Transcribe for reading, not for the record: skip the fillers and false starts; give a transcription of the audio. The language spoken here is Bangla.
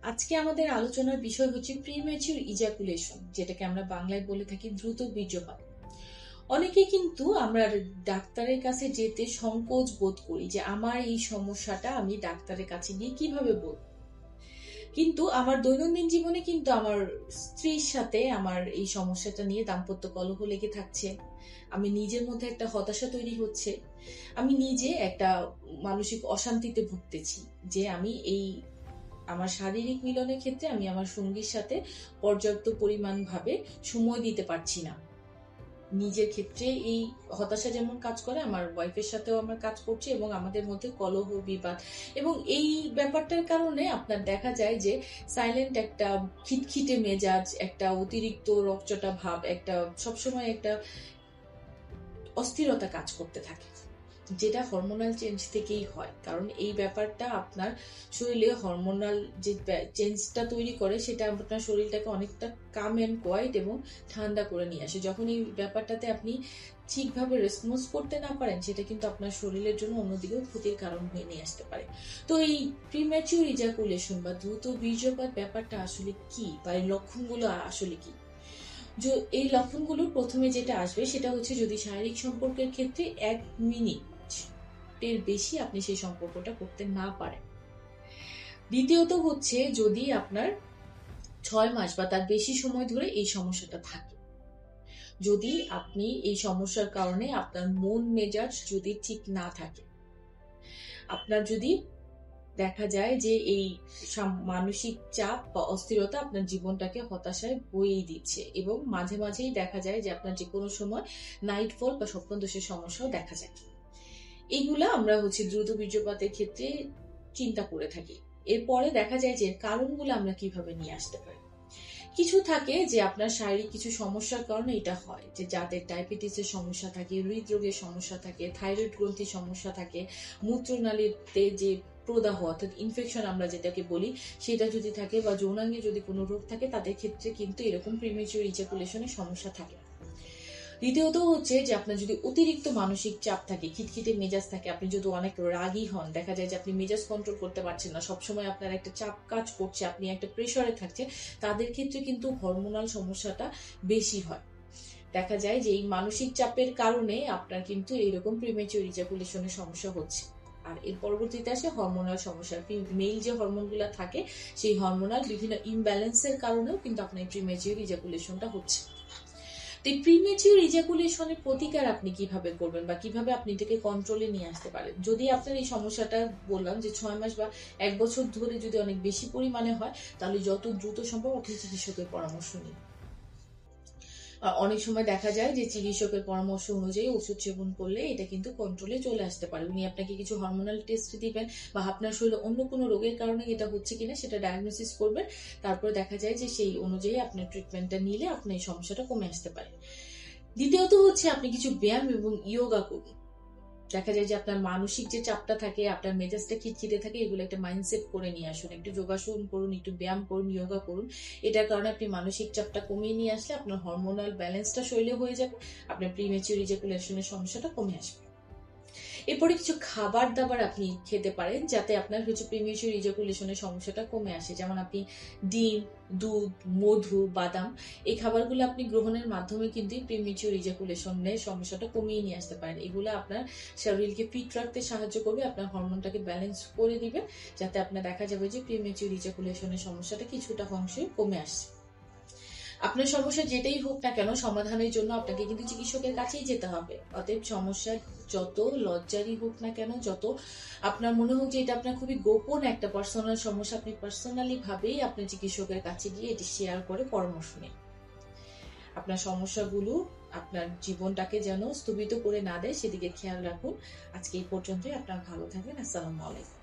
আজকে আমাদের আলোচনার বিষয় হচ্ছে প্রিম্যাচিউর ইজাকুলেশন, যেটাকে আমরা বাংলায় বলে থাকি দ্রুত বীর্যপাত। অনেকে কিন্তু আমরা ডাক্তারের কাছে যেতে সংকোচ বোধ করি যে আমার এই সমস্যাটা আমি ডাক্তারের কাছে গিয়ে কিভাবে বলবো। কিন্তু আমার দৈনন্দিন জীবনে কিন্তু আমার স্ত্রীর সাথে আমার এই সমস্যাটা নিয়ে দাম্পত্য কলহ লেগে থাকছে। আমি নিজের মধ্যে একটা হতাশা তৈরি হচ্ছে। আমি নিজে একটা মানসিক অশান্তিতে ভুগতেছি যে আমি আমার শারীরিক মিলনের ক্ষেত্রে আমি আমার সঙ্গীর সাথে পর্যাপ্ত পরিমাণ ভাবে সময় দিতে পারছি না। নিজের ক্ষেত্রে এই হতাশা যেমন কাজ করে, আমার ওয়াইফের সাথেও আমার কাজ করছে এবং আমাদের মধ্যে কলহ বিবাদ, এবং এই ব্যাপারটার কারণে আপনার দেখা যায় যে সাইলেন্ট একটা খিটখিটে মেজাজ, একটা অতিরিক্ত রকচটা ভাব, একটা সবসময় একটা অস্থিরতা কাজ করতে থাকে, যেটা হরমোনাল চেঞ্জ থেকেই হয়। কারণ এই ব্যাপারটা আপনার শরীরে হরমোনাল যে চেঞ্জটা তৈরি করে সেটা আপনার শরীরটাকে অনেকটা কাম অ্যান্ড কোয়াইট এবং ঠান্ডা করে নিয়ে আসে। যখন এই ব্যাপারটাতে আপনি ঠিকভাবে রেসপন্স করতে না পারেন, সেটা কিন্তু আপনার শরীরের জন্য অন্যদিকেও ক্ষতির কারণ হয়ে নিয়ে আসতে পারে। তো এই প্রিম্যাচিউর ইজাকুলেশন বা দ্রুত বীর্যপাত ব্যাপারটা আসলে কি, বা এই লক্ষণগুলো আসলে কি? এই লক্ষণগুলোর প্রথমে যেটা আসবে সেটা হচ্ছে যদি শারীরিক সম্পর্কের ক্ষেত্রে 1 মিনিটের বেশি আপনি সেই সম্পর্কটা করতে না পারেন। দ্বিতীয়ত হচ্ছে যদি আপনার 6 মাস বা তার বেশি সময় ধরে এই সমস্যাটা থাকে। যদি আপনি এই সমস্যার কারণে আপনার মন মেজাজ যদি ঠিক না থাকে, আপনার যদি দেখা যায় যে এই মানসিক চাপ বা অস্থিরতা আপনার জীবনটাকে হতাশায় বইয়ে দিচ্ছে, এবং মাঝে মাঝেই দেখা যায় যে আপনার যে কোনো সময় নাইটফল বা স্বপ্নদোষের সমস্যাও দেখা যায়। এগুলা আমরা দ্রুত বীর্যপাতের ক্ষেত্রে চিন্তা করে থাকি। এরপরে দেখা যায় যে কারণগুলো আমরা কিভাবে নিয়ে আসতে পারি। কিছু থাকে যে আপনার শারীরিক কিছু সমস্যার কারণে এটা হয়, যে যাদের ডায়াবেটিসের সমস্যা থাকে, হৃদরোগের সমস্যা থাকে, থাইরয়েড গ্রন্থির সমস্যা থাকে, মূত্রনালীতে যে প্রদাহ অর্থাৎ ইনফেকশন আমরা যেটাকে বলি সেটা যদি থাকে, বা যৌনাঙ্গে যদি কোনো রোগ থাকে, তাদের ক্ষেত্রে কিন্তু এরকম প্রিম্যাচিউর ইজাকুলেশনের সমস্যা থাকে। দ্বিতীয়ত হচ্ছে যে আপনার যদি অতিরিক্ত মানসিক চাপ থাকে, খিটখিটে মেজাজ থাকে, আপনি যদি অনেক রাগী হন, দেখা যায় যে আপনি মেজাজ কন্ট্রোল করতে পারছেন না, সবসময় আপনার একটা চাপ কাজ করছে, আপনি একটা প্রেশারে থাকছে, তাদের ক্ষেত্রে কিন্তু হরমোনাল সমস্যাটা বেশি হয়। দেখা যায় যে এই মানসিক চাপের কারণে আপনার কিন্তু এইরকম প্রিম্যাচিউর ইজাকুলেশনের সমস্যা হচ্ছে। আর এর পরবর্তীতে আসে হরমোনাল সমস্যা। মেল যে হরমোনগুলো থাকে সেই হরমোনাল বিভিন্ন ইমব্যালেন্সের কারণেও কিন্তু আপনার প্রিম্যাচিউর ইজাকুলেশনটা হচ্ছে। তো এই প্রিম্যাচিউর ইজাকুলেশনের প্রতিকার আপনি কিভাবে করবেন, বা কিভাবে আপনি এটাকে কন্ট্রোলে নিয়ে আসতে পারেন? যদি আপনার এই সমস্যাটা বললাম যে 6 মাস বা 1 বছর ধরে যদি অনেক বেশি পরিমাণে হয়, তাহলে যত দ্রুত সম্ভব আপনি চিকিৎসকের পরামর্শ নিন। অনেক সময় দেখা যায় যে চিকিৎসকের পরামর্শ অনুযায়ী ওষুধ সেবন করলে এটা কিন্তু কন্ট্রোলে চলে আসতে পারে। উনি আপনাকে কিছু হরমোনাল টেস্ট দিবেন, বা আপনার শরীরে অন্য কোনো রোগের কারণে এটা হচ্ছে কিনা সেটা ডায়াগনোসিস করবেন। তারপরে দেখা যায় যে সেই অনুযায়ী আপনার ট্রিটমেন্টটা নিলে আপনার এই সমস্যাটা কমে আসতে পারে। দ্বিতীয়ত হচ্ছে আপনি কিছু ব্যায়াম এবং ইয়োগা করুন। দেখা যায় যে আপনার মানসিক যে চাপটা থাকে, আপনার মেজাজটা খিটখিটে থাকে, এগুলো একটা মাইন্ডসেট করে নিয়ে আসুন। একটু যোগাসন করুন, একটু ব্যায়াম করুন, ইয়োগা করুন। এটার কারণে আপনি মানসিক চাপটা কমিয়ে নিয়ে আসলে আপনার হরমোনাল ব্যালেন্সটা শরীরে হয়ে যাবে, আপনার প্রিম্যাচিউর ইজাকুলেশনের সমস্যাটা কমে আসবে। এরপরে কিছু খাবার দাবার আপনি খেতে পারেন যাতে আপনার প্রিম্যাচিউর ইজাকুলেশনের সমস্যাটা কমে আসে। যেমন আপনি ডিম, দুধ, মধু, বাদাম, এই খাবারগুলো আপনি গ্রহণের মাধ্যমে কিন্তু প্রিম্যাচিউর ইজাকুলেশনের সমস্যাটা কমিয়ে নিয়ে আসতে পারেন। এগুলো আপনার শরীরকে ফিট রাখতে সাহায্য করবে, আপনার হরমোনটাকে ব্যালেন্স করে দিবে, যাতে আপনার দেখা যাবে যে প্রিম্যাচিউর ইজাকুলেশনের সমস্যাটা কিছুটা অংশে কমে আসছে। আপনার সমস্যা যেটাই হোক না কেন, সমাধানের জন্য আপনাকে কিন্তু চিকিৎসকের কাছেই যেতে হবে। অতএব সমস্যা যত লজ্জারই হোক না কেন, যত আপনার মনে হোক যে এটা আপনার খুবই গোপন একটা পার্সোনাল সমস্যা, আপনি পার্সোনালি ভাবেই আপনার চিকিৎসকের কাছে গিয়ে এটি শেয়ার করে পরামর্শ নিন। আপনার সমস্যাগুলো আপনার জীবনটাকে যেন স্থগিত করে না দেয়, সেদিকে খেয়াল রাখুন। আজকে এই পর্যন্তই। আপনার ভালো থাকবেন। আসসালামু আলাইকুম।